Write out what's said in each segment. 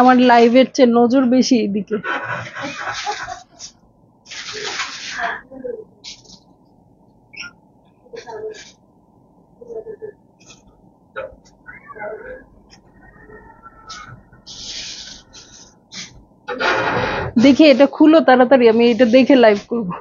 আমার লাইভের চেয়ে নজর বেশি এদিকে। দেখি এটা খুলো তাড়াতাড়ি, আমি এটা দেখে লাইভ করবো।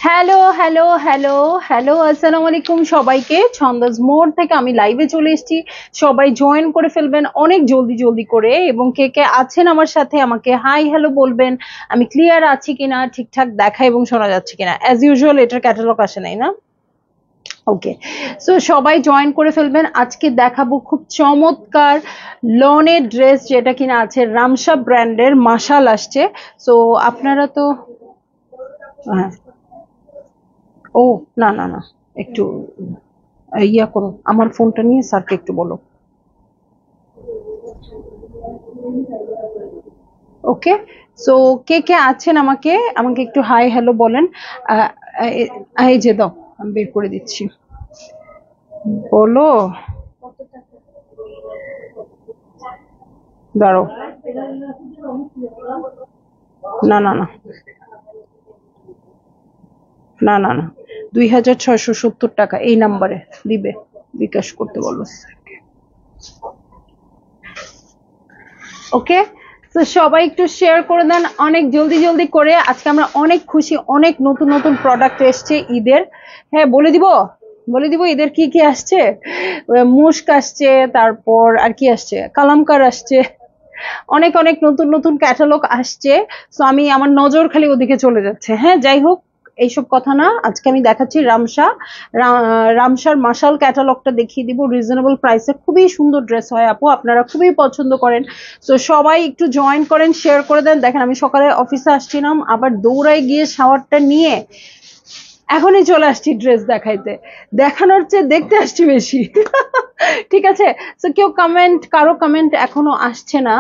হ্যালো হ্যালো হ্যালো হ্যালো, আসসালামু আলাইকুম সবাইকে। ছন্দাস মোড় থেকে আমি লাইভে চলে এসেছি, সবাই জয়েন করে ফেলবেন অনেক জলদি জলদি করে, এবং কে কে আছেন আমার সাথে আমাকে হাই হ্যালো বলবেন। আমি ক্লিয়ার আছি কিনা, ঠিকঠাক দেখা এবং শোনা যাচ্ছে কিনা। অ্যাজ ইউজুয়াল এটার ক্যাটালগ আসে নাই না? ওকে, সো সবাই জয়েন করে ফেলবেন। আজকে দেখাবো খুব চমৎকার লনের ড্রেস, যেটা কিনা আছে রামসা ব্র্যান্ডের, মাশাল আসছে। সো আপনারা তো হ্যাঁ, ও না না না, একটু ইয়া করো, আমার ফোনটা নিয়ে স্যারকে একটু বলো। ওকে, সো কে কে আছেন আমাকে আমাকে একটু হাই হ্যালো বলেন। এই যে দাও, আমি বের করে দিচ্ছি, বলো। দাঁড়ো, না না না না না না, 2670 টাকা এই নাম্বারে দিবে, বিকাশ করতে বলো। ওকে, তো সবাই একটু শেয়ার করে দেন অনেক জলদি জলদি করে। আজকে আমরা অনেক খুশি, অনেক নতুন নতুন প্রোডাক্ট এসছে ঈদের। হ্যাঁ বলে দিব, বলে দিব ঈদের কি কি আসছে। মুস্ক আসছে, তারপর আর কি আসছে, কালামকার আসছে, অনেক অনেক নতুন নতুন ক্যাটালগ আসছে। সো আমি আমার নজর খালি ওদিকে চলে যাচ্ছে। হ্যাঁ যাই হোক, এইসব কথা না, আজকে আমি দেখাচ্ছি রামসার মাশাল ক্যাটালগটা দেখিয়ে দিব রিজনেবল প্রাইসে। খুবই সুন্দর ড্রেস হয় আপু, আপনারা খুবই পছন্দ করেন। তো সবাই একটু জয়েন করেন, শেয়ার করে দেন। দেখেন আমি সকালে অফিসে আসছিলাম, আবার দৌড়ায় গিয়ে শাওয়ারটা নিয়ে এখনই চলে আসছি ড্রেস দেখাইতে, দেখানোর চেয়ে দেখতে আসছি বেশি। ঠিক আছে, তো কেউ কমেন্ট, কারো কমেন্ট এখনো আসছে না।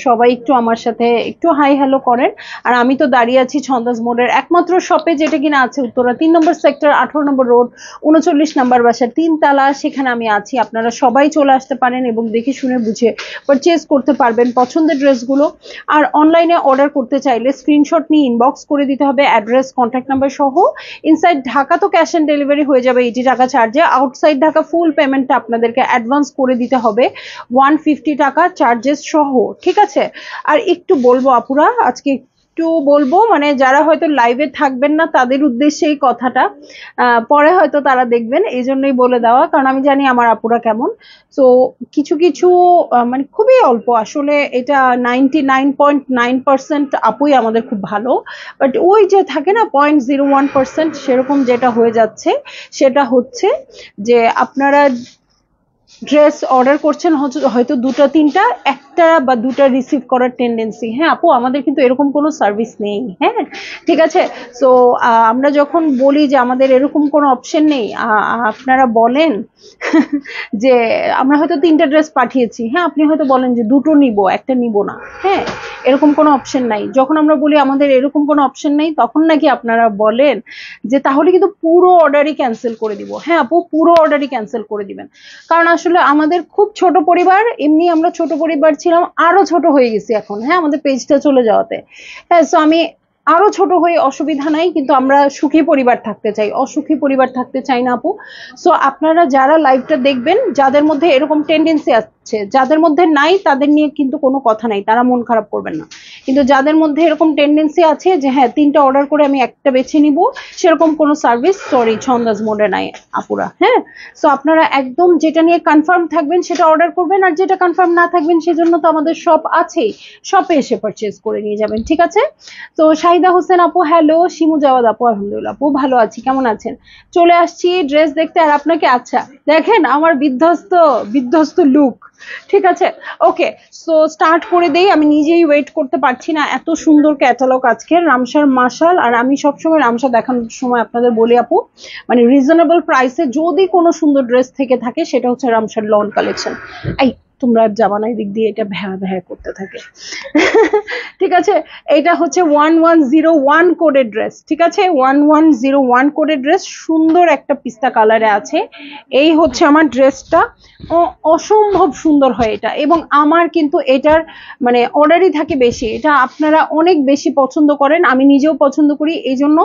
সবাই একটু আমার সাথে একটু হাই হ্যালো করেন। আর আমি তো দাঁড়িয়ে আছি ছন্দাস মোড়ের একমাত্র শপে, যেটা কিনা আছে উত্তরা 3 নম্বর সেক্টর, 18 নম্বর রোড, 39 নম্বর বাসা, 3 তালা, সেখানে আমি আছি। আপনারা সবাই চলে আসতে পারেন এবং দেখে শুনে বুঝে পারচেজ করতে পারবেন পছন্দের ড্রেসগুলো। আর অনলাইনে অর্ডার করতে চাইলে স্ক্রিনশট নিয়ে ইনবক্স করে দিতে হবে, অ্যাড্রেস কন্ট্যাক্ট নাম্বার সহ। ইনসাইড ঢাকা তো ক্যাশ অন ডেলিভারি হয়ে যাবে 80 টাকা চার্জে। আউটসাইড ঢাকা ফুল পেমেন্টটা আপনাদেরকে অ্যাডভান্স করে দিতে হবে 150 টাকা চার্জেস সহ। ঠিক আছে, আর একটু বলবো আপুরা, আজকে একটু বলবো, মানে যারা হয়তো লাইভে থাকবেন না তাদের উদ্দেশ্যে এই কথাটা, পরে হয়তো তারা দেখবেন, এই জন্যই বলে দেওয়া, কারণ আমি জানি আমার আপুরা কেমন। তো কিছু কিছু মানে খুবই অল্প, আসলে এটা 99.9% আপুই আমাদের খুব ভালো, বাট ওই যে থাকে না 0.01%, সেরকম যেটা হয়ে যাচ্ছে সেটা হচ্ছে যে আপনারা ড্রেস অর্ডার করছেন হয়তো দুটো তিনটা, একটা বা দুটা রিসিভ করার টেন্ডেন্সি। হ্যাঁ আপু, আমাদের কিন্তু এরকম কোনো সার্ভিস নেই। হ্যাঁ ঠিক আছে, সো আমরা যখন বলি যে আমাদের এরকম কোনো অপশন নেই, আপনারা বলেন যে আমরা হয়তো 3টা ড্রেস পাঠিয়েছি, হ্যাঁ আপনি হয়তো বলেন যে দুটো নিব, একটা নিব না। হ্যাঁ, এরকম কোনো অপশন নাই। যখন আমরা বলি আমাদের এরকম কোনো অপশন নেই, তখন নাকি আপনারা বলেন যে তাহলে কিন্তু পুরো অর্ডারই ক্যান্সেল করে দিব। হ্যাঁ আপু, পুরো অর্ডারই ক্যান্সেল করে দিবেন, কারণ আসলে আমাদের খুব ছোট পরিবার, এমনি আমরা ছোট পরিবার ছিলাম, আরো ছোট হয়ে গেছি এখন। হ্যাঁ, আমাদের পেজটা চলে যাওয়াতে। হ্যাঁ, সো আমি আরো ছোট হয়ে অসুবিধা নাই, কিন্তু আমরা সুখী পরিবার থাকতে চাই, অসুখী পরিবার থাকতে চাই না আপু। সো আপনারা যারা লাইভটা দেখবেন, যাদের মধ্যে এরকম টেন্ডেন্সি আছে, যাদের মধ্যে নাই তাদের নিয়ে কিন্তু কোনো কথা নাই, তারা মন খারাপ করবেন না। কিন্তু যাদের মধ্যে এরকম টেন্ডেন্সি আছে যে হ্যাঁ 3টা অর্ডার করে আমি একটা বেছে নিব, সেরকম কোনো সার্ভিস সরি ছন্দাজ মোডে নাই আপুরা। হ্যাঁ, সো আপনারা একদম যেটা নিয়ে কনফার্ম থাকবেন সেটা অর্ডার করবেন, আর যেটা কনফার্ম না থাকবেন সেজন্য তো আমাদের শপ আছেই, শপে এসে পারচেজ করে নিয়ে যাবেন। ঠিক আছে, তো শাহিদা হোসেন আপু হ্যালো, শিমু জাওয়াদ আপু আলহামদুলিল্লাহ আপু ভালো আছি, কেমন আছেন? চলে আসছি ড্রেস দেখতে আর আপনাকে। আচ্ছা দেখেন আমার বিধ্বস্ত বিধ্বস্ত লুক। ঠিক আছে, ওকে, সো স্টার্ট করে দেই। আমি নিজেই ওয়েট করতে পারছি না, এত সুন্দর ক্যাটালগ আজকে রামসার মাশাল। আর আমি সবসময় রামসা দেখানোর সময় আপনাদের বলি আপু, মানে রিজনেবল প্রাইসে যদি কোনো সুন্দর ড্রেস থেকে থাকে সেটা হচ্ছে রামসার লন কালেকশন। এই তোমরা জামানাই দিক দিয়ে এটা ভ্যা ভ্যা করতে থাকে। ঠিক আছে, এটা হচ্ছে 1101 কোডের ড্রেস। ঠিক আছে, 1101 কোডের ড্রেস, সুন্দর একটা পিস্তা কালারে আছে। এই হচ্ছে আমার ড্রেসটা, অসম্ভব সুন্দর হয় এটা, এবং আমার কিন্তু এটার মানে অর্ডারই থাকে বেশি। এটা আপনারা অনেক বেশি পছন্দ করেন, আমি নিজেও পছন্দ করি। এই জন্য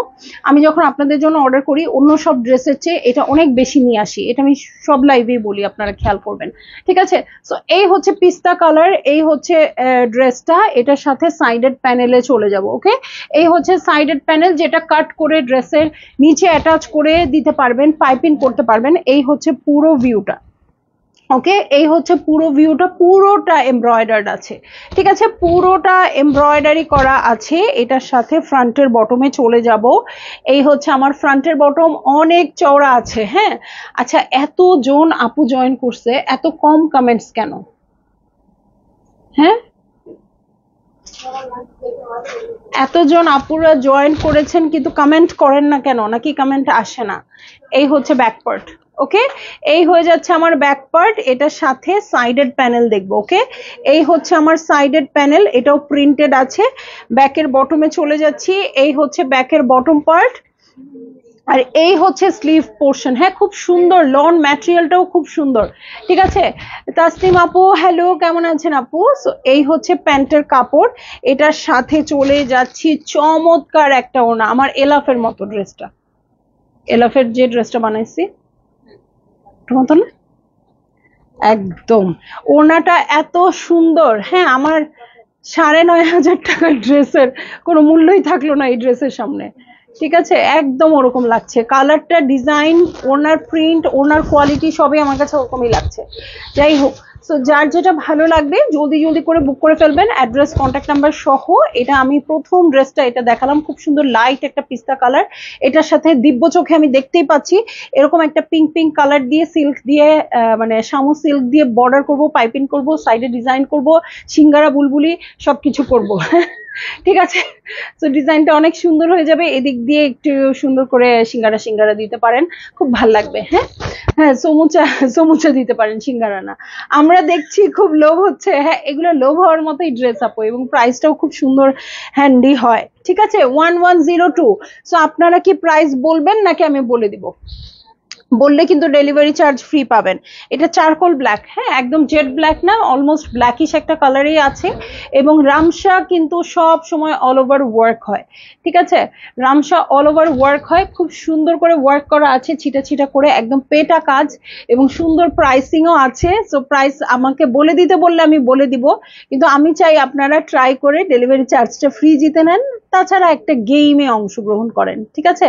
আমি যখন আপনাদের জন্য অর্ডার করি অন্য সব ড্রেসের চেয়ে এটা অনেক বেশি নিয়ে আসি, এটা আমি সব লাইভেই বলি, আপনারা খেয়াল করবেন। ঠিক আছে, সো এই হচ্ছে পিস্তা কালার, এই হচ্ছে ড্রেসটা। এটার সাথে সাইডেড প্যানেলে চলে যাব। ওকে, এই হচ্ছে সাইডেড প্যানেল, যেটা কাট করে ড্রেসের নিচে অ্যাটাচ করে দিতে পারবেন, পাইপিং করতে পারবেন। এই হচ্ছে পুরো ভিউটা। ওকে, এই হচ্ছে পুরো ভিউটা, পুরোটা এমব্রয়ডার্ড আছে। ঠিক আছে, পুরোটা এমব্রয়ডারি করা আছে। এটার সাথে ফ্রন্টের বটমে চলে যাব। এই হচ্ছে আমার ফ্রন্টের বটম, অনেক চওড়া আছে। হ্যাঁ, আচ্ছা এতজন আপু জয়েন করছে, এত কম কমেন্টস কেন? হ্যাঁ, এতজন আপুরা জয়েন করেছেন কিন্তু কমেন্ট করেন না কেন? নাকি কমেন্ট আসে না? এই হচ্ছে ব্যাক পার্ট। ওকে, এই হয়ে যাচ্ছে আমার ব্যাক পার্ট, এটার সাথে সাইডেড প্যানেল দেখবো। ওকে, এই হচ্ছে আমার সাইডেড প্যানেল, এটাও প্রিন্টেড আছে। ব্যাকের বটমে চলে যাচ্ছি, এই হচ্ছে ব্যাকের বটম পার্ট, আর এই হচ্ছে স্লিভ পোর্শন। হ্যাঁ, খুব সুন্দর, লন ম্যাটেরিয়ালটাও খুব সুন্দর। ঠিক আছে, তাসনিম আপু হ্যালো, কেমন আছেন আপু? সো এই হচ্ছে প্যান্টের কাপড়, এটার সাথে চলে যাচ্ছি চমৎকার একটা ওড়না, আমার এলাফের মতো ড্রেসটা, এলাফের যে ড্রেসটা বানাইছি মতো না, একদম ওড়নাটা এত সুন্দর। হ্যাঁ, আমার 9,500 টাকার ড্রেসের কোনো মূল্যই থাকলো না এই ড্রেসের সামনে। ঠিক আছে, একদম ওরকম লাগছে, কালারটা, ডিজাইন, ওনার প্রিন্ট, ওনার কোয়ালিটি সবই আমার কাছে ওরকমই লাগছে। যাই হোক, সো যার যেটা ভালো লাগবে জলদি জলদি করে বুক করে ফেলবেন, অ্যাড্রেস কন্ট্যাক্ট নাম্বার সহ। এটা আমি প্রথম ড্রেসটা এটা দেখালাম, খুব সুন্দর লাইট একটা পিস্তা কালার। এটার সাথে দিব্য চোখে আমি দেখতেই পাচ্ছি এরকম একটা পিঙ্ক পিঙ্ক কালার দিয়ে সিল্ক দিয়ে মানে শামু সিল্ক দিয়ে বর্ডার করব, পাইপিং করব, সাইডে ডিজাইন করব, সিঙ্গারা বুলবুলি সবকিছু করব। ঠিক আছে, তো ডিজাইনটা অনেক সুন্দর হয়ে যাবে। এদিক দিয়ে একটু সুন্দর করে সিঙ্গারা সিঙ্গারা দিতে পারেন, খুব ভাল লাগবে। হ্যাঁ হ্যাঁ, সমুচা সমুচা দিতে পারেন, সিঙ্গারা না। আমরা দেখছি খুব লোভ হচ্ছে। হ্যাঁ, এগুলো লোভ হওয়ার মতোই ড্রেস আপু, এবং প্রাইসটাও খুব সুন্দর হ্যান্ডি হয়। ঠিক আছে, 1102। সো আপনারা কি প্রাইস বলবেন নাকি আমি বলে দিব? বললে কিন্তু ডেলিভারি চার্জ ফ্রি পাবেন। এটা চারকোল ব্ল্যাক, হ্যাঁ একদম জেড ব্ল্যাক না, অলমোস্ট ব্ল্যাকিশ একটা কালারই আছে। এবং রামসা কিন্তু সব সময় অল ওভার ওয়ার্ক হয়। ঠিক আছে, রামসা অল ওভার ওয়ার্ক হয়, খুব সুন্দর করে ওয়ার্ক করা আছে, ছিটা ছিটা করে, একদম পেটা কাজ, এবং সুন্দর প্রাইসিংও আছে। সো প্রাইস আমাকে বলে দিতে বললে আমি বলে দিব, কিন্তু আমি চাই আপনারা ট্রাই করে ডেলিভারি চার্জটা ফ্রি জিতে নেন, তাছাড়া একটা গেমে অংশগ্রহণ করেন। ঠিক আছে,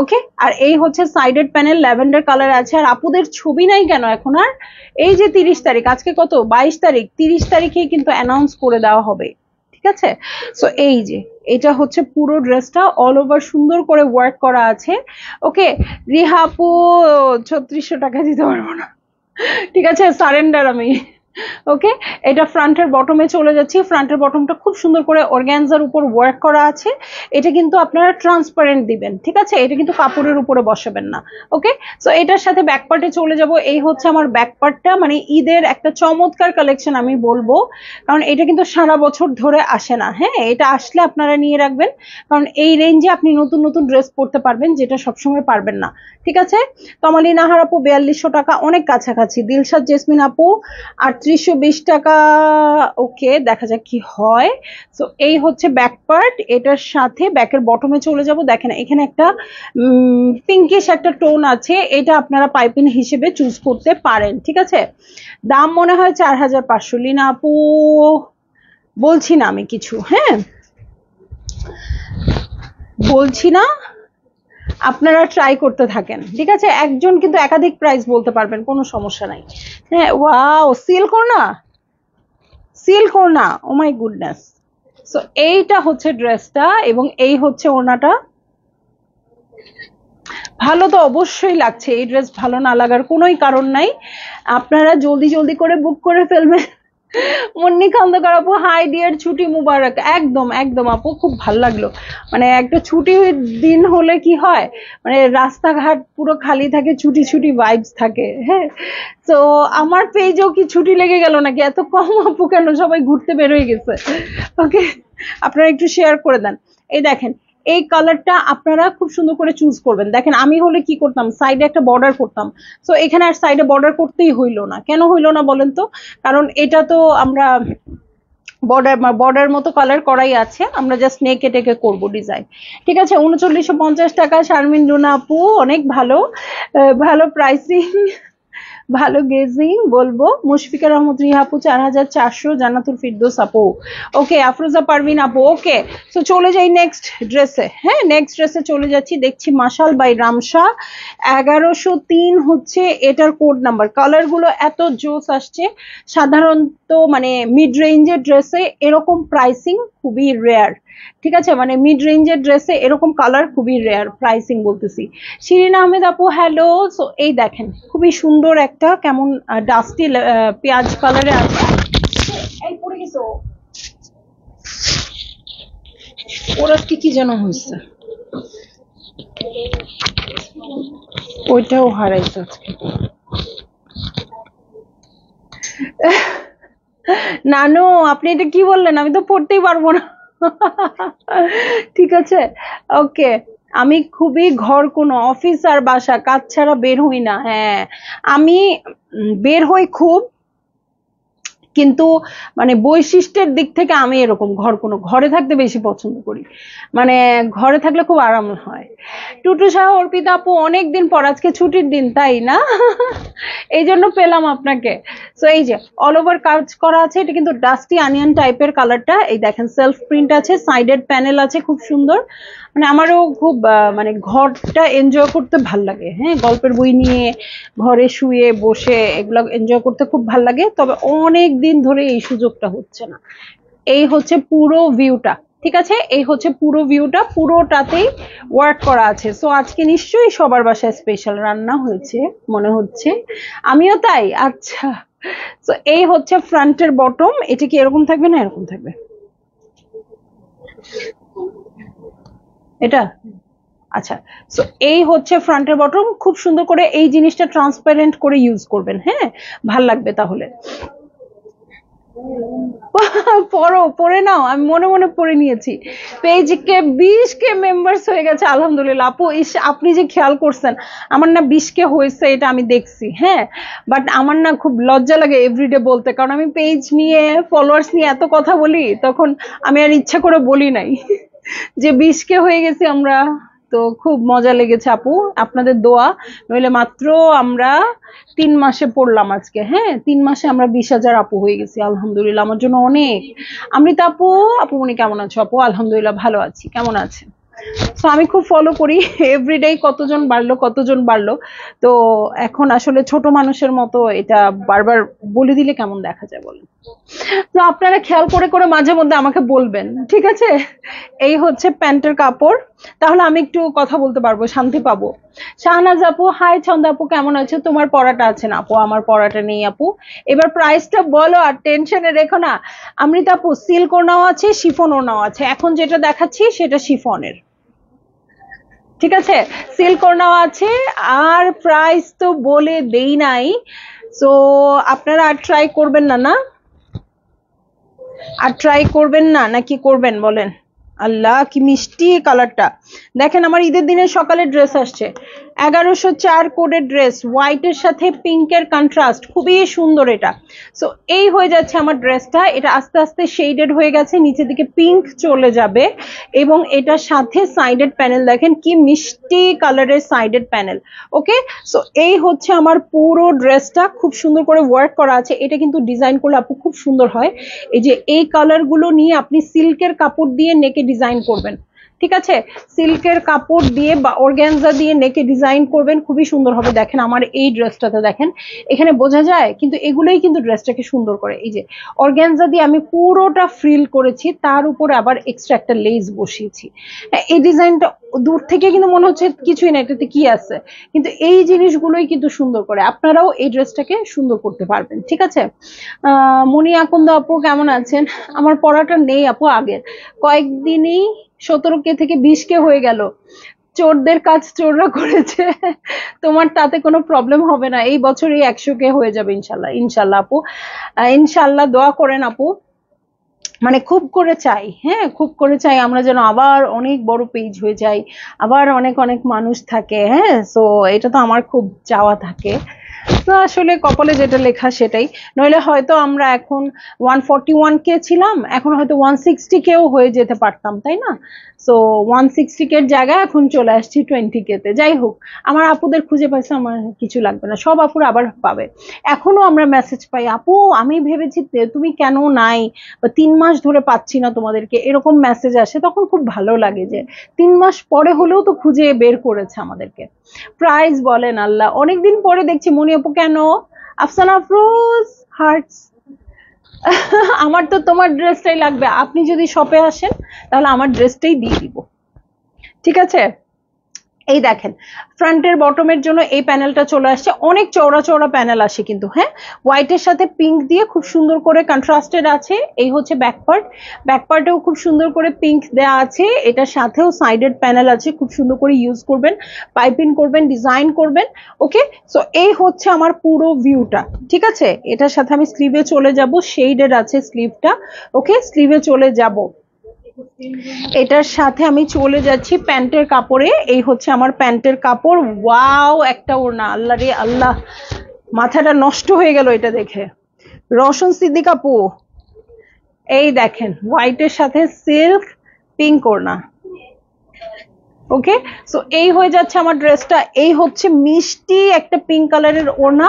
ওকে। আর এই হচ্ছে সাইডেড প্যানেল, ল্যাভেন্ডার কালার আছে। আর আপুদের ছবি নাই কেন এখন আর? এই যে 30 তারিখ, আজকে কত, 22 তারিখ, 30 তারিখেই কিন্তু অ্যানাউন্স করে দেওয়া হবে। ঠিক আছে, সো এই যে এটা হচ্ছে পুরো ড্রেসটা, অল ওভার সুন্দর করে ওয়ার্ক করা আছে। ওকে, রিহা আপু 3600 টাকা দিতে পারবো না। ঠিক আছে, সারেন্ডার আমি। ওকে, এটা ফ্রন্টের বটমে চলে যাচ্ছি। ফ্রন্টের বটমটা খুব সুন্দর করে অর্গানজার উপর ওয়ার্ক করা আছে। এটা কিন্তু আপনারা ট্রান্সপারেন্ট দিবেন। ঠিক আছে, এটা কিন্তু কাপড়ের উপরে বসাবেন না। ওকে, সো এটার সাথে ব্যাক পার্টে চলে যাব। এই হচ্ছে আমার ব্যাক পার্টটা, মানে ঈদের একটা চমৎকার কালেকশন আমি বলবো, কারণ এটা কিন্তু সারা বছর ধরে আসে না। হ্যাঁ, এটা আসলে আপনারা নিয়ে রাখবেন, কারণ এই রেঞ্জে আপনি নতুন নতুন ড্রেস পরতে পারবেন, যেটা সবসময় পারবেন না। ঠিক আছে, তমালি নাহার আপু 4200 টাকা, অনেক কাছাকাছি। দিলশাদ জেসমিন আপু 3820 টাকা। ওকে, দেখা যাক কি হয়। সো এই হচ্ছে ব্যাক পার্ট, এটার সাথে ব্যাকের বটমে চলে যাব। দেখেন এখানে একটা পিঙ্কিশ একটা টোন আছে, এটা আপনারা পাইপিং হিসেবে চুজ করতে পারেন। ঠিক আছে, দাম মনে হয় 4500। লিনা আপু বলছি না আমি কিছু, হ্যাঁ বলছি না, আপনারা ট্রাই করতে থাকেন, ঠিক আছে? একজন কিন্তু একাধিক প্রাইস বলতে পারবেন, কোনো সমস্যা নাই। হ্যাঁ, ওয়াও, সিল্ক ওড়না, সিল্ক ওড়না, ও মাই গুডনেস। সো এইটা হচ্ছে ড্রেসটা এবং এই হচ্ছে ওড়নাটা। ভালো তো অবশ্যই লাগছে, এই ড্রেস ভালো না লাগার কোনোই কারণ নাই। আপনারা জলদি জলদি করে বুক করে ফেলবেন। মুন্নি খন্দকার আপু, হাই ডিয়ার, ছুটি মুবারক। একদম একদম আপু, খুব ভালো লাগলো। মানে একটা ছুটির দিন হলে কি হয়, মানে রাস্তাঘাট পুরো খালি থাকে, ছুটি ছুটি ভাইবস থাকে। হ্যাঁ, তো আমার পেজেও কি ছুটি লেগে গেল নাকি? এত কম আপু কেন? সবাই ঘুরতে বের হয়ে গেছে। ওকে, আপনারা একটু শেয়ার করে দেন। এই দেখেন, এই কালারটা আপনারা খুব সুন্দর করে চুজ করবেন। দেখেন, আমি হলে কি করতাম, সাইডে একটা বর্ডার করতাম। তো এখানে আর সাইডে বর্ডার করতেই হইলো না। কেন হইলো না বলেন তো? কারণ এটা তো আমরা বর্ডার মতো কালার করাই আছে, আমরা জাস্ট নেকে টেকে করবো ডিজাইন। ঠিক আছে, 3950 টাকা। শারমিন রুনা আপু, অনেক ভালো, ভালো প্রাইসিং, ভালো গেজিং বলবো। মুশফিকা রহমত রিহা আপু 4400। জান্নাতুল ফিরদৌস আপু, ওকে। আফরোজা পারভিন আপু, ওকে। তো চলে যাই নেক্সট ড্রেসে। হ্যাঁ, নেক্সট ড্রেসে চলে যাচ্ছি। দেখছি মাশাল বাই রামশা, 1103 হচ্ছে এটার কোড নাম্বার। কালার গুলো এত জোস আসছে, সাধারণত মানে মিড রেঞ্জের ড্রেসে এরকম প্রাইসিং খুবই রেয়ার। ঠিক আছে, মানে মিড রেঞ্জের ড্রেসে এরকম কালার খুবই রেয়ার, প্রাইসিং বলতেছি। শিরিন আহমেদ আপু, হ্যালো। সো এই দেখেন, খুবই সুন্দর একটা কেমন ডাস্টি পেঁয়াজ কালারে আছে। এই পড়ে গেছো, ওর আজকে কি যেন হয়েছে, ওইটাও হারাইছে আজকে। নানু, আপনি এটা কি বললেন? আমি তো পড়তেই পারবো না। ঠিক আছে, ওকে। আমি খুবই ঘর কোনো অফিস আর বাসা কাজ ছাড়া বের হই না। হ্যাঁ, আমি বের হই খুব, কিন্তু মানে বৈশিষ্ট্যের দিক থেকে আমি এরকম ঘর কোনো, ঘরে থাকতে বেশি পছন্দ করি, মানে ঘরে থাকলে খুব আরাম হয়। টুটু শাহ, অর্পিতা আপু, অনেকদিন পর, আজকে ছুটির দিন তাই না? এই জন্য পেলাম আপনাকে। সো এই যে অল ওভার কাজ করা আছে, এটা কিন্তু ডাস্টি আনিয়ন টাইপের কালারটা। এই দেখেন, সেলফ প্রিন্ট আছে, সাইডেড প্যানেল আছে, খুব সুন্দর। মানে আমারও খুব মানে ঘরটা এনজয় করতে ভাল লাগে। হ্যাঁ, গল্পের বই নিয়ে ঘরে শুয়ে বসে এগুলো এনজয় করতে খুব ভাল লাগে, তবে অনেক দিন ধরে এই সুযোগটা হচ্ছে না। এই হচ্ছে পুরো ভিউটা, ঠিক আছে? এই হচ্ছে পুরো ভিউটা, পুরোটাতেই ওয়ার্ক করা আছে। সো আজকে নিশ্চয়ই সবার বাসায় স্পেশাল রান্না হয়েছে মনে হচ্ছে, আমিও তাই। আচ্ছা, তো এই হচ্ছে ফ্রন্টের বটম। এটা কি এরকম থাকবে না এরকম থাকবে? এটা আচ্ছা। সো এই হচ্ছে ফ্রন্টের বটম, খুব সুন্দর করে এই জিনিসটা ট্রান্সপারেন্ট করে ইউজ করবেন। হ্যাঁ, ভাল লাগবে তাহলে। পড়ো, পড়ে নাও, আমি মনে মনে পড়ে নিয়েছি। পেজকে 20K মেম্বার্স হয়ে গেছে, আলহামদুলিল্লাহ। আপু, ইস, আপনি যে খেয়াল করছেন, আমার না 20K হয়েছে, এটা আমি দেখছি। হ্যাঁ, বাট আমার না খুব লজ্জা লাগে এভরিডে বলতে, কারণ আমি পেজ নিয়ে, ফলোয়ার্স নিয়ে এত কথা বলি, তখন আমি আর ইচ্ছা করে বলি নাই যে 20K হয়ে গেছি আমরা। তো খুব মজা লেগেছে আপু, আপনাদের দোয়া, নইলে মাত্র আমরা 3 মাসে পড়লাম আজকে। হ্যাঁ, 3 মাসে আমরা 20,000 আপু হয়ে গেছি, আলহামদুলিল্লাহ, আমার জন্য অনেক। অমৃতা আপু, আপু মনি কেমন আছো? আপু আলহামদুলিল্লাহ ভালো আছি, কেমন আছে? তো আমি খুব ফলো করি এভরিডে, কতজন বাড়লো কতজন বাড়লো। তো এখন আসলে ছোট মানুষের মতো এটা বারবার বলে দিলে কেমন দেখা যায় বলেন? তো আপনারা খেয়াল করে করে মাঝে মধ্যে আমাকে বলবেন, ঠিক আছে? এই হচ্ছে প্যান্টের কাপড়, তাহলে আমি একটু কথা বলতে পারবো, শান্তি পাবো। শাহনাজ আপু, হাই। ছন্দ আপু, কেমন আছো? তোমার পড়াটা আছে না আপু? আমার পড়াটা নেই আপু। এবার প্রাইসটা বলো, আর টেনশনে রেখো না। অমৃতা আপু, সিল্ক ওড়নাও আছে, শিফন ওড়নাও আছে। এখন যেটা দেখাচ্ছি সেটা শিফনের, ঠিক আছে? সিল্ক ওড়নাও আছে। আর প্রাইস তো বলে দেই নাই। তো আপনারা আর ট্রাই করবেন না? না, আর ট্রাই করবেন না নাকি করবেন বলেন? আল্লাহ, কি মিষ্টি কালারটা। দেখেন, আমার ঈদের দিনের সকালে ড্রেস আসছে, 1104 কোডের ড্রেস, হোয়াইটের সাথে পিঙ্কের কন্ট্রাস্ট, খুবই সুন্দর এটা। সো এই হয়ে যাচ্ছে আমার ড্রেসটা, এটা আস্তে আস্তে শেডেড হয়ে গেছে, নিচের দিকে পিঙ্ক চলে যাবে এবং এটার সাথে সাইডেড প্যানেল দেখেন কি মিষ্টি কালারের সাইডেড প্যানেল। ওকে, সো এই হচ্ছে আমার পুরো ড্রেসটা, খুব সুন্দর করে ওয়ার্ক করা আছে। এটা কিন্তু ডিজাইন করলে আপু খুব সুন্দর হয়। এই যে এই কালারগুলো নিয়ে আপনি সিল্কের কাপড় দিয়ে নেকে ডিজাইন করবেন, ঠিক আছে, সিল্কের কাপড় দিয়ে বা অর্গানজা দিয়ে নেকে ডিজাইন করবেন, খুবই সুন্দর হবে। দেখেন আমার এই ড্রেসটাতে দেখেন এখানে বোঝা যায়, কিন্তু এগুলোই কিন্তু ড্রেসটাকে সুন্দর করে। এই যে অর্গানজা দিয়ে আমি পুরোটা ফ্রিল করেছি, তার উপরে আবার এক্সট্রা একটা লেস বসিয়েছি। এই ডিজাইনটা দূর থেকে কিন্তু মনে হচ্ছে কিছুই না, এটাতে কি আছে, কিন্তু এই জিনিসগুলোই কিন্তু সুন্দর করে। আপনারাও এই ড্রেসটাকে সুন্দর করতে পারবেন, ঠিক আছে। মনি আকন্দ আপু কেমন আছেন? আমার পড়াটা নেই আপু, আগের কয়েকদিনই 17K থেকে 20K হয়ে গেল। চোরদের কাজ চোররা করেছে, তোমার তাতে কোনো প্রবলেম হবে না, এই বছরই 100K হয়ে যাবে ইনশাল্লাহ। ইনশাল্লাহ আপু, ইনশাল্লাহ দোয়া করেন আপু, মানে খুব করে চাই, হ্যাঁ খুব করে চাই আমরা যেন আবার অনেক বড় পেজ হয়ে যাই, আবার অনেক অনেক মানুষ থাকে। হ্যাঁ, সো এটা তো আমার খুব চাওয়া থাকে। তো আসলে কপালে যেটা লেখা সেটাই, নইলে হয়তো আমরা এখন 141K ছিলাম, এখন হয়তো 160Kও হয়ে যেতে পারতাম, তাই না? সো 160K এর জায়গায় এখন চলে আসছি 20K তে। যাই হোক, আমার আপুদের খুঁজে পাইছে, আমার কিছু লাগবে না, সব আপুরা আবার পাবে। এখনো আমরা মেসেজ পাই, আপু আমি ভেবেছি তুমি কেন নাই, বা 3 মাস ধরে পাচ্ছি না তোমাদেরকে, এরকম মেসেজ আসে, তখন খুব ভালো লাগে যে 3 মাস পরে হলেও তো খুঁজে বের করেছে আমাদেরকে। প্রাইস বলেন আল্লাহ, অনেকদিন পরে দেখছি মনি আপু কেন, আফসানা আফরোজ হার্টস। আমার তো তোমার ড্রেসটাই লাগবে, আপনি যদি শপে আসেন তাহলে আমার ড্রেসটাই দিয়ে দিব, ঠিক আছে। এই দেখেন ফ্রন্টের বটমের জন্য এই প্যানেলটা চলে আসছে, অনেক চওড়া চওড়া প্যানেল আসে কিন্তু, হ্যাঁ হোয়াইটের সাথে পিঙ্ক দিয়ে খুব সুন্দর করে কন্ট্রাস্টেড আছে। এই হচ্ছে ব্যাক পার্ট, ব্যাক পার্টেও খুব সুন্দর করে পিঙ্ক দেওয়া আছে, এটার সাথেও সাইডেড প্যানেল আছে, খুব সুন্দর করে ইউজ করবেন, পাইপিং করবেন, ডিজাইন করবেন। ওকে, সো এই হচ্ছে আমার পুরো ভিউটা, ঠিক আছে। এটার সাথে আমি স্লিভে চলে যাব, শেডেড আছে স্লিভটা। ওকে, স্লিভে চলে যাব, এটার সাথে আমি চলে যাচ্ছি প্যান্টের কাপড়ে। এই হচ্ছে আমার প্যান্টের কাপড়, ওয়াও একটা ওড়না, আল্লাহ রে আল্লাহ, মাথাটা নষ্ট হয়ে গেল এটা দেখে। রওশন সিদ্দিক আপু, এই দেখেন হোয়াইটের সাথে সিল্ক পিঙ্ক ওড়না। ওকে, সো এই হয়ে যাচ্ছে আমার ড্রেসটা, এই হচ্ছে মিষ্টি একটা পিঙ্ক কালারের ওড়না।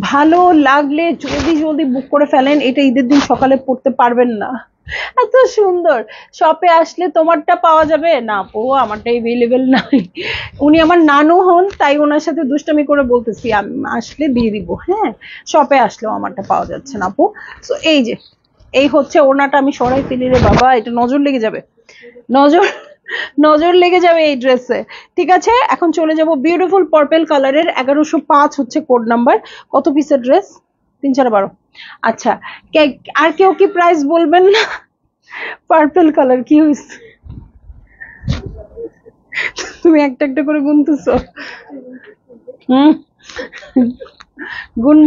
ভালো লাগলে জলদি জলদি বুক করে ফেলেন, এটা ঈদের দিন সকালে পড়তে পারবেন না, এত সুন্দর। শপে আসলে তোমারটা পাওয়া যাবে না আপু, আমারটা এভেলেবেল নাই। উনি আমার নানু হন, তাই ওনার সাথে দুষ্টামি করে বলতেছি, আমি আসলে দিয়ে দিব, হ্যাঁ শপে আসলেও আমারটা পাওয়া যাচ্ছে না আপু। সো এই যে এই হচ্ছে ওড়নাটা, আমি সরাই ফেলি রে বাবা, এটা নজর লেগে যাবে, নজর নজর লেগে যাবে এই ড্রেসে। ঠিক আছে, এখন চলে যাব বিউটিফুল পার্পল কালারের, 1105 হচ্ছে কোড নাম্বার। কত পিসের ড্রেস? 3-4-12। আচ্ছা, আর কেউ কি প্রাইস বলবেন না? পার্পল কালার কি হয়েছে? তুমি একটা একটা করে গুনতেছো। গুন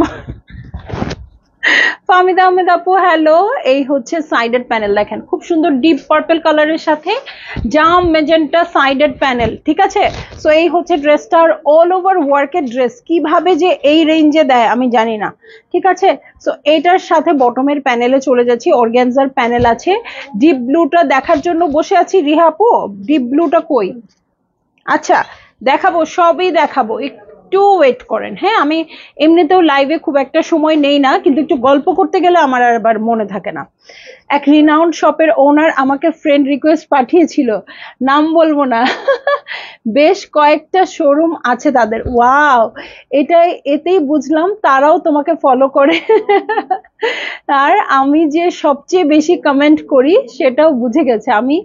ফাহমিদা আহমেদ আপু হ্যালো। এই হচ্ছে সাইডেড প্যানেল, দেখেন খুব সুন্দর ডিপ পার্পল কালারের সাথে জাম মেজেন্টা সাইডেড প্যানেল, ঠিক আছে। সো এই হচ্ছে ড্রেসটার অল ওভার ওয়ার্কের ড্রেস, কিভাবে যে এই রেঞ্জে দেয় আমি জানি না, ঠিক আছে। সো এইটার সাথে বটমের প্যানেলে চলে যাচ্ছি, অর্গানজার প্যানেল আছে। ডিপ ব্লুটা দেখার জন্য বসে আছি, রিহা আপু ডিপ ব্লুটা কই? আচ্ছা দেখাবো, সবই দেখাবো, একটু ওয়েট করেন। হ্যাঁ, আমি এমনিতেও লাইভে খুব একটা সময় নেই না, কিন্তু একটু গল্প করতে গেলে আমার আবার মনে থাকে না। এক রিনাউন্ড শপের ওনার আমাকে ফ্রেন্ড রিকোয়েস্ট পাঠিয়েছিল, নাম বলবো না। বেশ কয়েকটা শোরুম আছে তাদের, ওয়াও, এতেই বুঝলাম তারাও তোমাকে ফলো করে। আর আমি যে সবচেয়ে বেশি কমেন্ট করি সেটাও বুঝে গেছে, আমি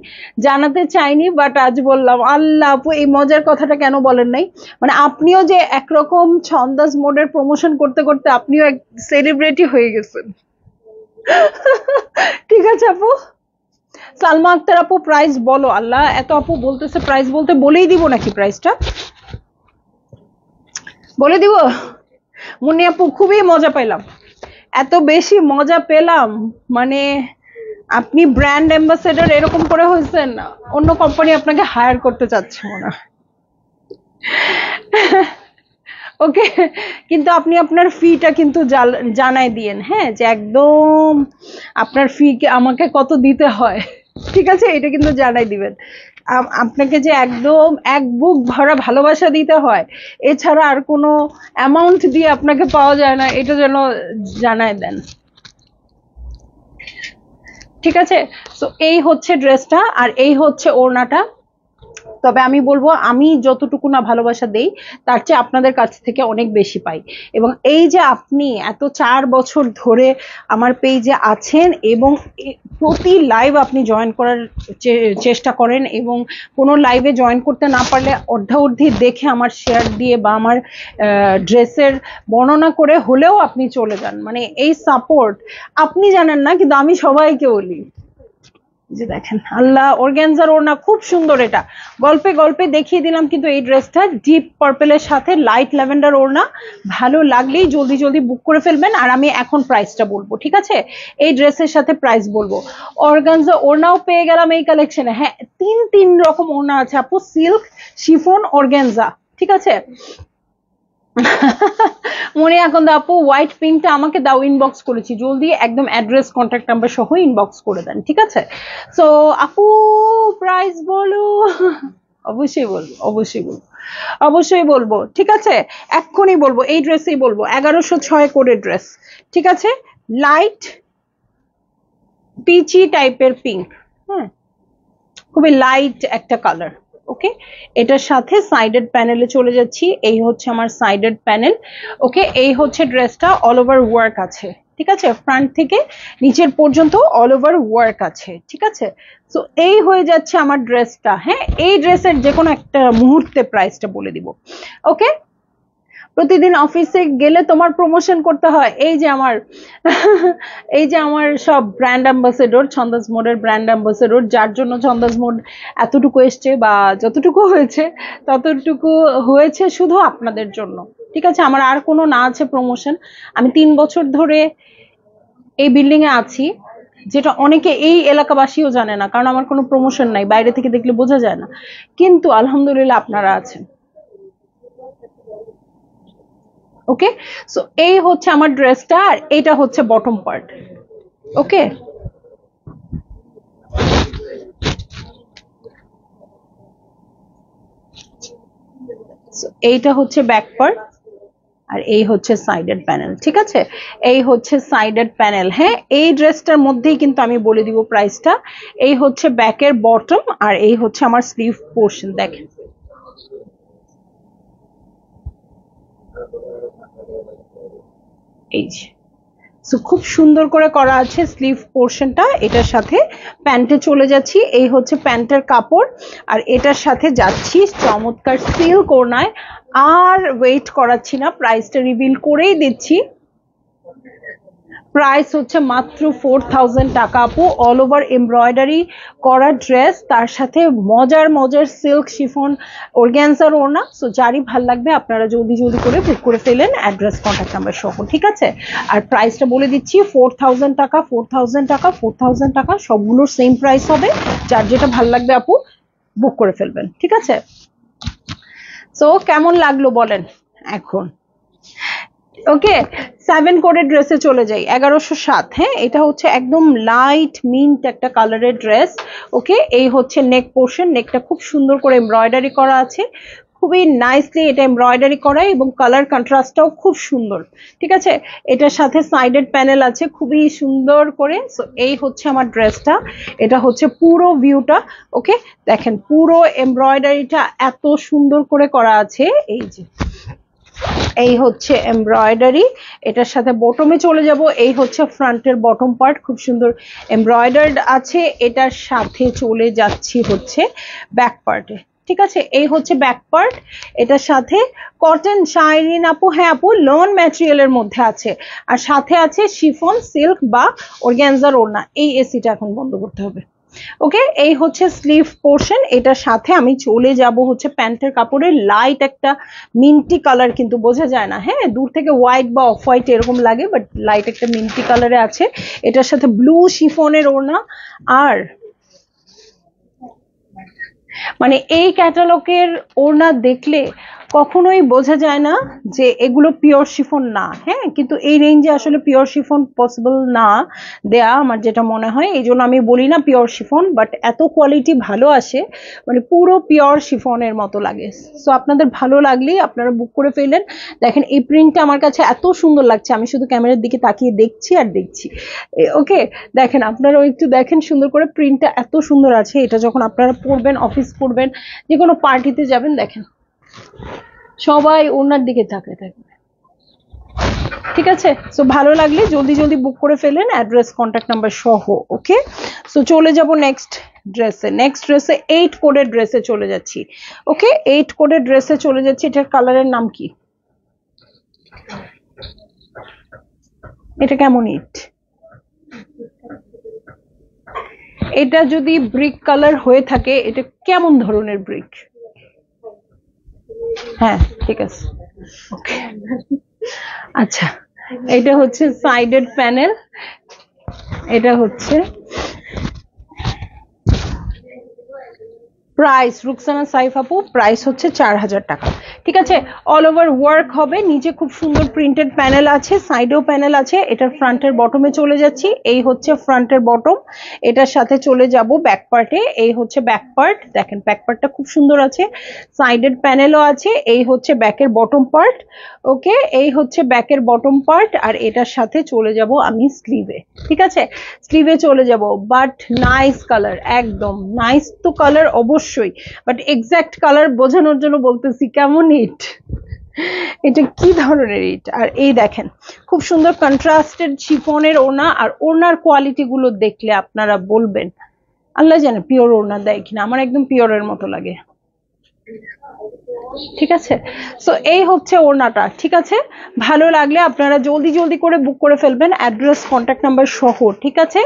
জানাতে চাইনি বাট আজ বললাম। আল্লাহ আপু, এই মজার কথাটা কেন বলেন নাই, মানে আপনিও যে একরকম ছন্দাস মোডের প্রমোশন করতে করতে আপনিও এক সেলিব্রিটি হয়ে গেছেন। ঠিক আছে আপু। সালমা আক্তার আপু প্রাইস বলো। আল্লাহ, এত আপু বলতেছে প্রাইস বলতে, বলেই দিব নাকি প্রাইসটা? বলে দিব। মুন্নি আপু খুবই মজা পাইলাম, এত বেশি মজা পেলাম, মানে আপনি ব্র্যান্ড অ্যাম্বাসেডর এরকম করে হয়েছেন, অন্য কোম্পানি আপনাকে হায়ার করতে চাচ্ছে মনে হয়। ওকে, কিন্তু আপনি আপনার ফিটা কিন্তু জানাই দিয়েন, হ্যাঁ, যে একদম আপনার ফি আমাকে কত দিতে হয়, ঠিক আছে, এটা কিন্তু জানাই দিবেন। আপনাকে যে একদম এক বুক ভরা ভালোবাসা দিতে হয়, এছাড়া আর কোনো অ্যামাউন্ট দিয়ে আপনাকে পাওয়া যায় না, এটা যেন জানায় দেন, ঠিক আছে। তো এই হচ্ছে ড্রেসটা, আর এই হচ্ছে ওড়নাটা। তবে আমি বলবো, আমি যতটুকু না ভালোবাসা দেই, তার চেয়ে আপনাদের কাছ থেকে অনেক বেশি পাই। এবং এই যে আপনি এত 4 বছর ধরে আমার পেজে আছেন, এবং প্রতি লাইভ আপনি জয়েন করার চেষ্টা করেন, এবং কোনো লাইভে জয়েন করতে না পারলে অর্ধাঅর্ধি দেখে আমার শেয়ার দিয়ে বা আমার ড্রেসের বর্ণনা করে হলেও আপনি চলে যান, মানে এই সাপোর্ট আপনি জানেন না, কিন্তু আমি সবাইকে বলি। যে দেখেন, আল্লাহ, অর্গানজার ওড়না খুব সুন্দর, এটা গল্পে গল্পে দেখিয়ে দিলাম, কিন্তু এই ড্রেসটা ডিপ পার্পেলের সাথে লাইট ল্যাভেন্ডার ওড়না। ভালো লাগলেই জলদি জলদি বুক করে ফেলবেন। আর আমি এখন প্রাইসটা বলবো, ঠিক আছে, এই ড্রেসের সাথে প্রাইস বলবো। অর্গানজা ওড়নাও পেয়ে গেলাম এই কালেকশনে, হ্যাঁ, তিন রকম ওড়না আছে আপু, সিল্ক, শিফন, অর্গানজা, ঠিক আছে। মনে এখন আপু হোয়াইট পিঙ্কটা আমাকে দাও, ইনবক্স করেছি, জলদি একদম অ্যাড্রেস কন্ট্যাক্ট নাম্বার সহ ইনবক্স করে দেন, ঠিক আছে। সো আপু প্রাইস বলো। অবশ্যই বলবো, অবশ্যই বলবো, অবশ্যই বলবো, ঠিক আছে, এক্ষুনি বলবো, এই ড্রেসেই বলবো, 1106 করে ড্রেস, ঠিক আছে, লাইট পিচি টাইপের পিঙ্ক, হ্যাঁ, খুবই লাইট একটা কালার। ওকে, এটার সাথে সাইডেড প্যানেলে চলে যাচ্ছি, এই হচ্ছে আমার সাইডেড প্যানেল। ওকে, এই হচ্ছে ড্রেসটা, অল ওভার ওয়ার্ক আছে, ঠিক আছে, ফ্রন্ট থেকে নিচের পর্যন্ত অল ওভার ওয়ার্ক আছে, ঠিক আছে। তো এই হয়ে যাচ্ছে আমার ড্রেসটা, হ্যাঁ। এই ড্রেসের যে কোনো একটা মুহূর্তে প্রাইসটা বলে দিব। ওকে, প্রতিদিন অফিসে গেলে তোমার প্রমোশন করতে হয়, এই যে আমার এই যে আমার সব ব্র্যান্ড অ্যাম্বাসেডর, ছন্দাজ মোডের ব্র্যান্ড অ্যাম্বাসেডর, যার জন্য ছন্দাজ মোড এতটুকু এসছে, বা যতটুকু হয়েছে ততটুকু হয়েছে শুধু আপনাদের জন্য, ঠিক আছে। আমার আর কোনো না আছে প্রমোশন। আমি 3 বছর ধরে এই বিল্ডিং এ আছি, যেটা অনেকে এই এলাকাবাসীও জানে না, কারণ আমার কোনো প্রমোশন নাই, বাইরে থেকে দেখলে বোঝা যায় না, কিন্তু আলহামদুলিল্লাহ আপনারা আছেন। ওকে, সো এই হচ্ছে আমার ড্রেসটা, আর এটা হচ্ছে বটম পার্ট। ওকে, এইটা হচ্ছে ব্যাক পার্ট, আর এই হচ্ছে সাইডেড প্যানেল, ঠিক আছে, এই হচ্ছে সাইডেড প্যানেল। হ্যাঁ, এই ড্রেসটার মধ্যেই কিন্তু আমি বলে দিব প্রাইসটা। এই হচ্ছে ব্যাকের বটম, আর এই হচ্ছে আমার স্লিভ পোর্শন, দেখেন, এই যে, সো খুব সুন্দর করে করা আছে স্লিভ পোর্শনটা। এটার সাথে প্যান্টে চলে যাচ্ছি, এই হচ্ছে প্যান্টের কাপড়, আর এটার সাথে যাচ্ছি চমৎকার সিল্ক ওড়নায়। আর ওয়েট করাচ্ছি না, প্রাইসটা রিভিল করেই দিচ্ছি। প্রাইস হচ্ছে মাত্র 4000 টাকা আপু, অল ওভার এমব্রয়ডারি করা ড্রেস, তার সাথে মজার মজার সিল্ক শিফন অর্গানজার ওড়না। সো যারই ভাল লাগবে আপনারা জলদি জলদি করে বুক করে ফেলেন, অ্যাড্রেস কন্ট্যাক্ট নাম্বার সহ, ঠিক আছে। আর প্রাইসটা বলে দিচ্ছি, 4000 টাকা, 4000 টাকা, 4000 টাকা, সবগুলোর সেম প্রাইস হবে। যার যেটা ভাল লাগবে আপু বুক করে ফেলবেন, ঠিক আছে। সো কেমন লাগলো বলেন এখন। ওকে, 7 কোডের ড্রেসে চলে যাই, 1107। হ্যাঁ, এটা হচ্ছে একদম লাইট মিন্ট একটা কালারের ড্রেস। ওকে, এই হচ্ছে নেক পোর্শন, নেকটা খুব সুন্দর করে এমব্রয়ডারি করা আছে, খুবই নাইসলি এটা এমব্রয়ডারি করা, এবং কালার কন্ট্রাস্টটাও খুব সুন্দর, ঠিক আছে। এটার সাথে সাইডেড প্যানেল আছে খুবই সুন্দর করে। সো এই হচ্ছে আমার ড্রেসটা, এটা হচ্ছে পুরো ভিউটা। ওকে, দেখেন পুরো এমব্রয়ডারিটা এত সুন্দর করে করা আছে, এই যে, এই হচ্ছে এমব্রয়ডারি। এটার সাথে বটমে চলে যাব, এই হচ্ছে ফ্রন্টের বটম পার্ট, খুব সুন্দর এমব্রয়ডার্ড আছে। এটার সাথে চলে যাচ্ছি হচ্ছে ব্যাক পার্টে, ঠিক আছে, এই হচ্ছে ব্যাক পার্ট। এটার সাথে কটন শাইনিন আপু, হ্যাঁ আপু, লন ম্যাটেরিয়ালের মধ্যে আছে, আর সাথে আছে শিফন সিল্ক বা অর্গানজার ওড়না। এই এসিটা এখন বন্ধ করতে হবে। ওকে, এই হচ্ছে স্লিভ পোর্শন। এটার সাথে আমি চলে যাব হচ্ছে প্যান্টের কাপড়ের লাইট একটা মিন্টি কালার, কিন্তু বোঝা যায় না, হ্যাঁ, দূর থেকে হোয়াইট বা অফ হোয়াইট এরকম লাগে, বাট লাইট একটা মিন্টি কালারে আছে। এটার সাথে ব্লু শিফনের ওড়না। আর মানে এই ক্যাটালগের ওড়না দেখলে কখনোই বোঝা যায় না যে এগুলো পিওর শিফন না, হ্যাঁ, কিন্তু এই রেঞ্জে আসলে পিওর শিফন পসিবল না দেয়া, আমার যেটা মনে হয়, এই জন্য আমি বলি না পিওর শিফন, বাট এত কোয়ালিটি ভালো আসে, মানে পুরো পিওর শিফনের মতো লাগে। সো আপনাদের ভালো লাগলেই আপনারা বুক করে ফেললেন। দেখেন এই প্রিন্টটা আমার কাছে এত সুন্দর লাগছে, আমি শুধু ক্যামেরার দিকে তাকিয়ে দেখছি আর দেখছি। ওকে, দেখেন আপনারাও একটু দেখেন সুন্দর করে, প্রিন্টটা এত সুন্দর আছে। এটা যখন আপনারা পরবেন, অফিস করবেন, যে কোনো পার্টিতে যাবেন, দেখেন সবাই ওনার দিকে তাকিয়ে থাকবে। ঠিক আছে, সো ভালো লাগলে জলদি জলদি বুক করে ফেলেন, অ্যাড্রেস কন্ট্যাক্ট নাম্বার সহ। ওকে, সো চলে যাব নেক্সট ড্রেসে। নেক্সট ড্রেসে 8 কোডের ড্রেসে চলে যাচ্ছি। ওকে, 8 কোডের ড্রেসে চলে যাচ্ছি। এটার কালারের নাম কি? এটা কেমন ইট? এটা যদি ব্রিক কালার হয়ে থাকে, এটা কেমন ধরনের ব্রিক? হ্যাঁ, ঠিক আছে, ওকে। আচ্ছা, এটা হচ্ছে সাইডেড প্যানেল, এটা হচ্ছে প্রাইস, রুকসানা সাইফ আপু, প্রাইস হচ্ছে 4000 টাকা। ঠিক আছে, অল ওভার ওয়ার্ক হবে, নিচে খুব সুন্দর প্রিন্টেড প্যানেল আছে, সাইডেও প্যানেল আছে। এটার ফ্রন্টের বটমে চলে যাচ্ছি, এই হচ্ছে ফ্রন্টের বটম। এটার সাথে চলে যাব ব্যাক পার্টে, এই হচ্ছে ব্যাক পার্ট। দেখেন ব্যাক পার্টটা খুব সুন্দর আছে, সাইডেড প্যানেলও আছে। এই হচ্ছে ব্যাকের বটম পার্ট। ওকে, এই হচ্ছে ব্যাকের বটম পার্ট। আর এটার সাথে চলে যাব আমি স্লিভে। ঠিক আছে, স্লিভে চলে যাব, বাট নাইস কালার, একদম নাইস তো কালার অবশ্যই, বাট এক্সাক্ট কালার বোঝানোর জন্য বলতেছি কেমন ইট, এটা কি ধরনের ইট। আর এই দেখেন খুব সুন্দর কন্ট্রাস্টেড শিফনের ওড়না, আর ওড়নার কোয়ালিটি গুলো দেখলে আপনারা বলবেন আল্লাহ জানে পিওর ওড়না দেয় কিনা, আমার একদম পিওরের মতো লাগে। ঠিক আছে, সো এই হচ্ছে ওড়নাটা। ঠিক আছে, ভালো লাগলে আপনারা জলদি জলদি করে বুক করে ফেলবেন, অ্যাড্রেস কন্ট্যাক্ট নাম্বার সহ। ঠিক আছে,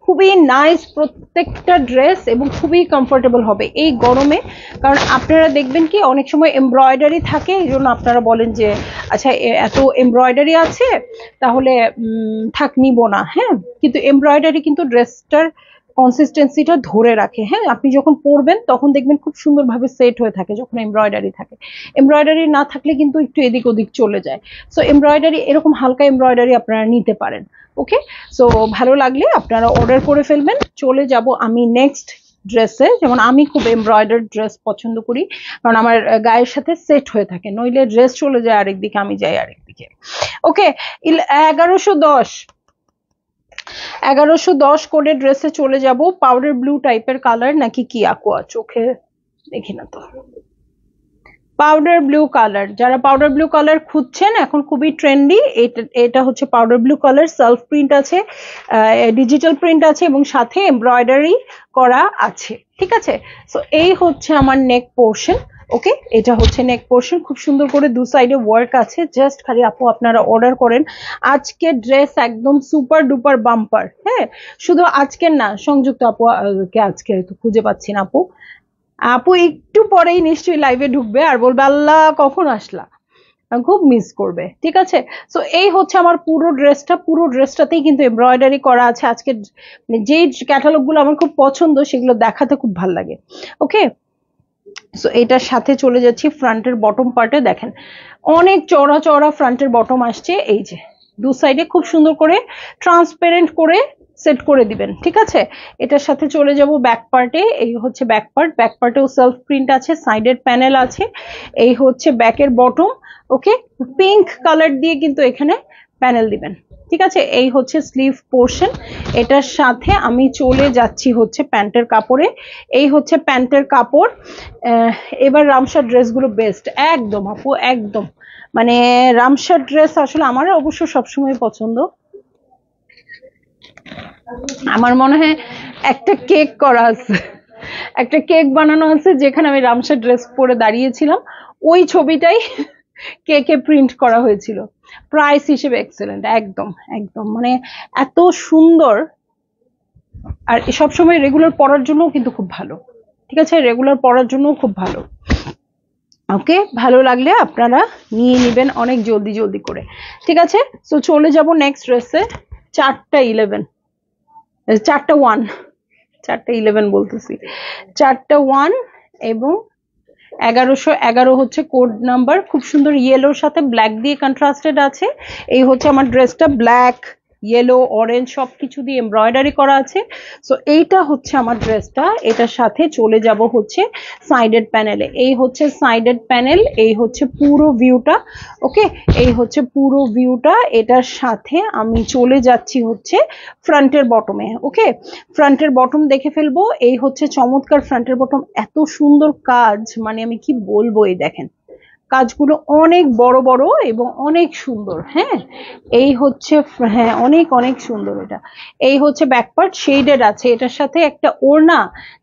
খুবই নাইস প্রত্যেকটা ড্রেস, এবং খুবই কমফোর্টেবল হবে এই গরমে। কারণ আপনারা দেখবেন কি অনেক সময় এমব্রয়ডারি থাকে, এই জন্য আপনারা বলেন যে আচ্ছা এত এমব্রয়ডারি আছে তাহলে থাক নিব না, হ্যাঁ, কিন্তু এমব্রয়ডারি কিন্তু ড্রেসটার কনসিস্টেন্সিটা ধরে রাখে। হ্যাঁ, আপনি যখন পরবেন তখন দেখবেন খুব সুন্দরভাবে সেট হয়ে থাকে যখন এমব্রয়ডারি থাকে। এমব্রয়ডারি না থাকলে কিন্তু একটু এদিক ওদিক চলে যায়। সো এমব্রয়ডারি, এরকম হালকা এমব্রয়ডারি আপনারা নিতে পারেন। ওকে, সো ভালো লাগলে আপনারা অর্ডার করে ফেলবেন। চলে যাব আমি নেক্সট ড্রেসে। যেমন আমি খুব এমব্রয়ডার্ড ড্রেস পছন্দ করি, কারণ আমার গায়ের সাথে সেট হয়ে থাকে, নইলে ড্রেস চলে যায় আরেকদিকে, আমি যাই আরেকদিকে। ওকে, 1110 কোডের ড্রেসে চলে যাব। পাউডার ব্লু টাইপের কালার নাকি কি aqua, চোখে দেখি না তো। পাউডার ব্লু কালার, যারা পাউডার ব্লু কালার খুঁজছেন এখন খুবই ট্রেন্ডি, এটা হচ্ছে powder blue colour. Self print আছে, ডিজিটাল প্রিন্ট আছে, এবং সাথে এমব্রয়ডারি করা আছে। ঠিক আছে, সো এই হচ্ছে আমার নেক পোর্শন। ওকে, এটা হচ্ছে নেক পোর্শন, খুব সুন্দর করে দু সাইডে ওয়ার্ক আছে। জাস্ট খালি আপু আপনারা অর্ডার করেন। আজকে ড্রেস একদম সুপার ডুপার বাম্পার। হ্যাঁ, শুধু আজকের না, সংযুক্ত আপু কে আজকে তো খুঁজে পাচ্ছি না। আপু আপু একটু পরেই নিশ্চয়ই লাইভে ঢুকবে আর বলবে আল্লাহ কখন আসলা, খুব মিস করবে। ঠিক আছে, সো এই হচ্ছে আমার পুরো ড্রেসটা, পুরো ড্রেসটাতেই কিন্তু এমব্রয়ডারি করা আছে। আজকে যেই ক্যাটালগ গুলো আমার খুব পছন্দ সেগুলো দেখাতে খুব ভালো লাগে। ওকে, সো এটার সাথে চলে যাচ্ছি ফ্রন্টের বটম পার্টে। দেখেন অনেক চওড়া চওড়া ফ্রন্টের বটম আসছে, এই যে দু সাইডে খুব সুন্দর করে ট্রান্সপারেন্ট করে সেট করে দিবেন। ঠিক আছে, এটার সাথে চলে যাব ব্যাক পার্টে। এই হচ্ছে ব্যাক পার্ট, ব্যাক পার্টেও সেলফ প্রিন্ট আছে, সাইডের প্যানেল আছে। এই হচ্ছে ব্যাকের বটম। ওকে, পিঙ্ক কালার দিয়ে কিন্তু এখানে প্যানেল দিবেন। ঠিক আছে, এই হচ্ছে স্লিভ পোর্শন। এটার সাথে আমি চলে যাচ্ছি হচ্ছে প্যান্টের কাপড়ে। এই হচ্ছে প্যান্টের কাপড়। এবার রামসার ড্রেসগুলো বেস্ট একদম আপু, একদম মানে রামসার ড্রেস আসলে আমার অবশ্য সবসময় পছন্দ। আমার মনে হয় একটা কেক করা আছে, একটা কেক বানানো আছে যেখানে আমি রামসার ড্রেস পরে দাঁড়িয়েছিলাম, ওই ছবিটাই কেকে প্রিন্ট করা হয়েছিল। প্রাইস হিসেবে এক্সেলেন্ট, একদম একদম মানে এত সুন্দর। আর সবসময় রেগুলার পরার জন্য কিন্তু খুব ভালো। ঠিক আছে, রেগুলার পরার জন্য খুব ভালো। ওকে, ভালো লাগলে আপনারা নিয়ে নেবেন অনেক জলদি জলদি করে। ঠিক আছে, তো চলে যাব নেক্সট ড্রেসে। 4টা 11, 4টা 1, 4টা 11 বলতেছি, 4টা 1 এবং 1111 হচ্ছে কোড নাম্বার, খুব সুন্দর ইয়েলোর সাথে ব্ল্যাক দিয়ে কন্ট্রাস্টেড আছে। এই হচ্ছে আমার ড্রেসটা, ব্ল্যাক ইয়েলো অরেঞ্জ সবকিছু দিয়ে এমব্রয়ডারি করা আছে। সো এইটা হচ্ছে আমার ড্রেসটা, এটার সাথে চলে যাব হচ্ছে সাইডেড প্যানেলে। এই হচ্ছে সাইডেড প্যানেল, এই হচ্ছে পুরো ভিউটা। ওকে, এই হচ্ছে পুরো ভিউটা, এটার সাথে আমি চলে যাচ্ছি হচ্ছে ফ্রন্টের বটমে। ওকে, ফ্রন্টের বটম দেখে ফেলবো। এই হচ্ছে চমৎকার ফ্রন্টের বটম, এত সুন্দর কাজ, মানে আমি কি বলবো। এই দেখেন কাজগুলো অনেক বড় বড় এবং অনেক সুন্দর। হ্যাঁ, এই হচ্ছে, হ্যাঁ অনেক অনেক সুন্দর এটা। এই হচ্ছে ব্যাক পার্ট, শেডেড আছে এটার সাথে একটা ওড়না,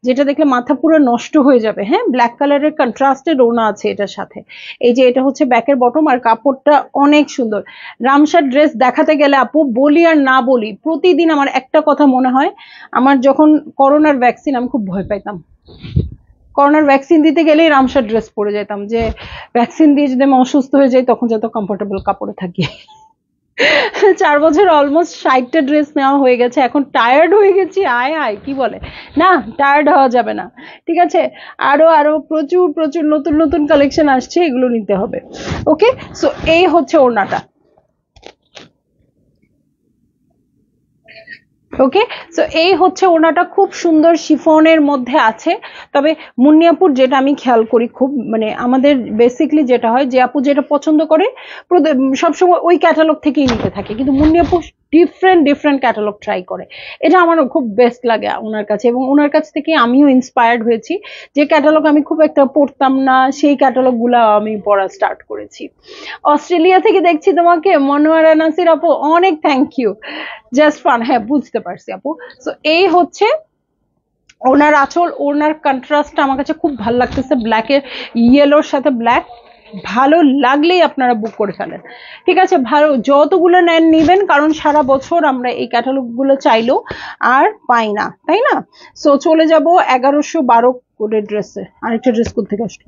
যেটা দেখলে মাথা পুরো নষ্ট হয়ে যাবে। হ্যাঁ, ব্ল্যাক কালারের কন্ট্রাস্টেড ওড়না আছে এটার সাথে। এই যে এটা হচ্ছে ব্যাকের বটম, আর কাপড়টা অনেক সুন্দর। রামসার ড্রেস দেখাতে গেলে আপু বলি আর না বলি, প্রতিদিন আমার একটা কথা মনে হয়, আমার যখন করোনার ভ্যাকসিন, আমি খুব ভয় পাইতাম। করোনার ভ্যাকসিন দিতে গেলেই রামসার ড্রেস পরে যেতাম, যে ভ্যাকসিন দিয়ে যদি আমি অসুস্থ হয়ে যাই তখন যত কমফোর্টেবল কাপড়ে থাকি। 4 বছর অলমোস্ট 60টা ড্রেস নেওয়া হয়ে গেছে, এখন টায়ার্ড হয়ে গেছি। আয় হায়, কি বলে না, টায়ার্ড হওয়া যাবে না। ঠিক আছে, আরো আরো প্রচুর প্রচুর নতুন নতুন কালেকশন আসছে, এগুলো নিতে হবে। ওকে, সো এই হচ্ছে ওড়নাটা। ওকে, সো এই হচ্ছে ওড়নাটা, খুব সুন্দর শিফনের মধ্যে আছে। তবে মুন্নিয়াপুর যেটা আমি খেয়াল করি খুব, মানে আমাদের বেসিকলি যেটা হয়, যে আপু যেটা পছন্দ করে সবসময় ওই ক্যাটালগ থেকেই নিতে থাকে, কিন্তু Munniyapur different different catalogue try করে। এটা আমার খুব বেস্ট লাগে ওনার কাছে, এবং ওনার কাছ থেকে আমিও ইন্সপায়ার্ড হয়েছি। যে ক্যাটালগ আমি খুব একটা পড়তাম না, সেই ক্যাটালগ গুলো আমি পড়া স্টার্ট করেছি। অস্ট্রেলিয়া থেকে দেখছি তোমাকে, মনোয়ারা নাসির আপু, অনেক থ্যাংক ইউ। জাস্ট ফান, হ্যাঁ বুঝতে পারছি আপু। সো এই হচ্ছে ওনার আঁচল, ওনার কন্ট্রাস্টটা আমার কাছে খুব ভালো লাগতেছে, ব্ল্যাকের ইয়েলোর সাথে ব্ল্যাক। ভালো লাগলেই আপনারা বুক করে ফেলেন। ঠিক আছে, ভালো যতগুলো নেন নিবেন, কারণ সারা বছর আমরা এই ক্যাটালগ গুলো চাইলেও আর পাই না, তাই না? সো চলে যাব 1112 কোডের ড্রেসে। আরেকটা ড্রেস কোথা থেকে আসলো?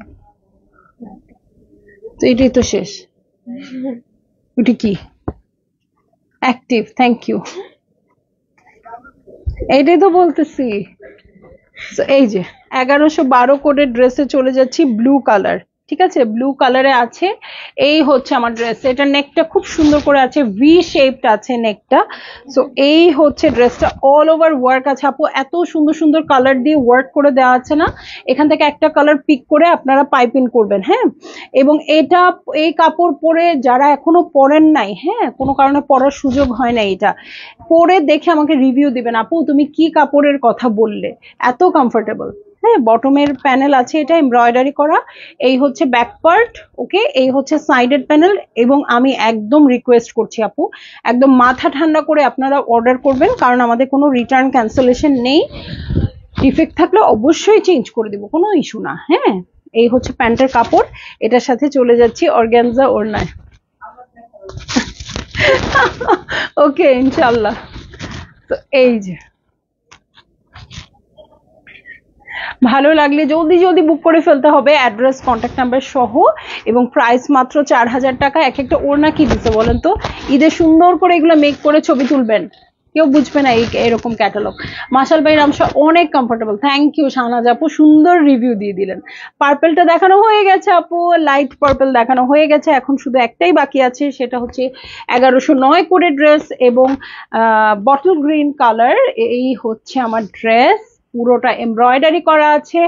তো এটাই তো শেষ। ওটি কি? Active, thank you. এইটাই তো বলতেছি। এই যে 1112 কোডের ড্রেসে চলে যাচ্ছি, ব্লু কালার। ঠিক আছে, ব্লু কালারে আছে। এই হচ্ছে আমার ড্রেস, এটা নেকটা খুব সুন্দর করে আছে, ভি শেপড আছে নেকটা। সো এই হচ্ছে ড্রেসটা, অল ওভার ওয়ার্ক আছে আপু, এত সুন্দর সুন্দর কালার দিয়ে ওয়ার্ক করে দেওয়া আছে না। এখান থেকে একটা কালার পিক করে আপনারা পাইপিং করবেন। হ্যাঁ, এবং এটা, এই কাপড় পরে যারা এখনো পরেন নাই, হ্যাঁ কোনো কারণে পরার সুযোগ হয় না, এটা পরে দেখে আমাকে রিভিউ দিবেন, আপু তুমি কি কাপড়ের কথা বললে, এত কমফোর্টেবল। হ্যাঁ, বটমের প্যানেল আছে, এটা এমব্রয়ডারি করা। এই হচ্ছে ব্যাক পার্ট। ওকে, এই হচ্ছে সাইডেড প্যানেল। এবং আমি একদম রিকোয়েস্ট করছি আপু, একদম মাথা ঠান্ডা করে আপনারা অর্ডার করবেন, কারণ আমাদের কোনো রিটার্ন ক্যান্সেলেশন নেই। ডিফেক্ট থাকলে অবশ্যই চেঞ্জ করে দিব, কোনো ইস্যু না। হ্যাঁ, এই হচ্ছে প্যান্টের কাপড়, এটার সাথে চলে যাচ্ছি অর্গানজা ওড়নায়। ওকে, ইনশাল্লাহ। তো এই যে, ভালো লাগলে জলদি জলদি বুক করে ফেলতে হবে, অ্যাড্রেস কন্ট্যাক্ট নাম্বার সহ, এবং প্রাইস মাত্র 4000 টাকা। এক একটা ওড়না কি দিচ্ছে বলেন তো, ঈদে সুন্দর করে এগুলো মেক করে ছবি তুলবেন, কেউ বুঝবে না এই এরকম ক্যাটালগ। মাশাল ভাই রামসা অনেক কমফোর্টেবল, থ্যাংক ইউ। শাহনাজ আপু সুন্দর রিভিউ দিয়ে দিলেন। পার্পেলটা দেখানো হয়ে গেছে আপু, লাইট পার্পেল দেখানো হয়ে গেছে, এখন শুধু একটাই বাকি আছে, সেটা হচ্ছে 1109 কোডের ড্রেস এবং বটল গ্রিন কালার। এই হচ্ছে আমার ড্রেস, পুরোটা এমব্রয়ডারি করা আছে,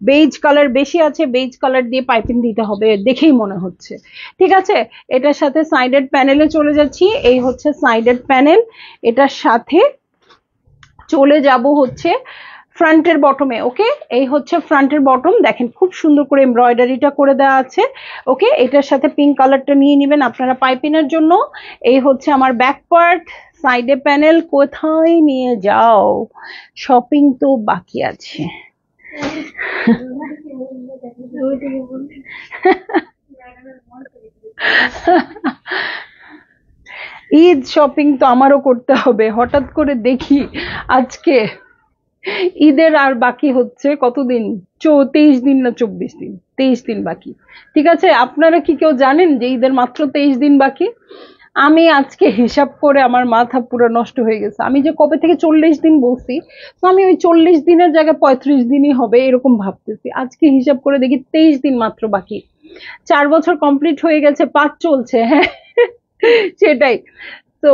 বেজ কালার বেশি আছে, বেজ কালার দিয়ে পাইপিং দিতে হবে দেখেই মনে হচ্ছে। ঠিক আছে, এটার সাথে সাইডেড প্যানেলে চলে যাচ্ছি। এই হচ্ছে সাইডেড প্যানেল, এটার সাথে চলে যাব হচ্ছে ফ্রন্টের বটমে। ওকে, এই হচ্ছে ফ্রন্টের বটম, দেখেন খুব সুন্দর করে এমব্রয়ডারিটা করে দেওয়া আছে। ওকে, এটার সাথে পিঙ্ক কালারটা নিয়ে নেবেন আপনারা পাইপিংয়ের জন্য। এই হচ্ছে আমার ব্যাক পার্ট, সাইডে প্যানেল। কোথায় নিয়ে যাও, শপিং তো বাকি আছে। ঈদ শপিং তো আমারও করতে হবে, হঠাৎ করে দেখি আজকে ঈদের আর বাকি হচ্ছে কতদিন, 23 দিন না 24 দিন, 23 দিন বাকি। ঠিক আছে, আপনারা কি কেউ জানেন যে ঈদের মাত্র 23 দিন বাকি? আমি আজকে হিসাব করে আমার মাথা পুরো নষ্ট হয়ে গেছে। আমি যে কবে থেকে 40 দিন বলছি, তো আমি ওই 40 দিনের জায়গায় 35 দিনই হবে এরকম ভাবতেছি। আজকে হিসাব করে দেখি 23 দিন মাত্র বাকি। 4 বছর কমপ্লিট হয়ে গেছে, 5 চলছে। হ্যাঁ, সেটাই। তো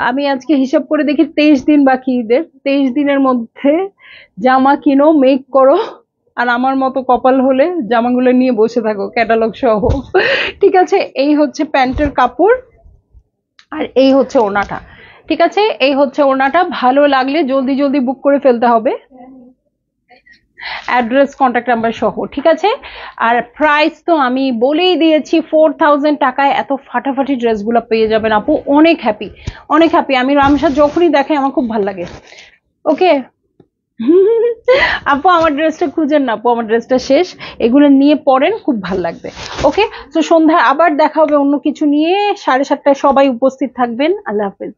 আমি আজকে হিসাব করে দেখি 23 দিন বাকি ঈদের। 23 দিনের মধ্যে জামা কিনো, মেক করো, আর আমার মতো কপাল হলে জামাগুলো নিয়ে বসে থাকো ক্যাটালগ সহ। ঠিক আছে, এই হচ্ছে প্যান্টের কাপড়, আর এই হচ্ছে ওড়নাটা। ঠিক আছে, এই হচ্ছে ওড়নাটা। ভালো লাগলে জলদি জলদি বুক করে ফেলতে হবে, অ্যাড্রেস কন্ট্যাক্ট নাম্বার সহ। ঠিক আছে, আর প্রাইস তো আমি বলেই দিয়েছি, 4000 টাকায় এত ফাটাফাটি ড্রেসগুলো পেয়ে যাবেন আপু। অনেক হ্যাপি, অনেক হ্যাপি। আমি রামসা যখনই দেখাই আমার খুব ভালো লাগে। ওকে আপু আমার ড্রেসটা খুঁজেন না আপু, আমার ড্রেসটা শেষ, এগুলো নিয়ে পরেন, খুব ভাল লাগবে। ওকে, তো সন্ধ্যায় আবার দেখা হবে অন্য কিছু নিয়ে। 7:30টায় সবাই উপস্থিত থাকবেন। আল্লাহ হাফেজ।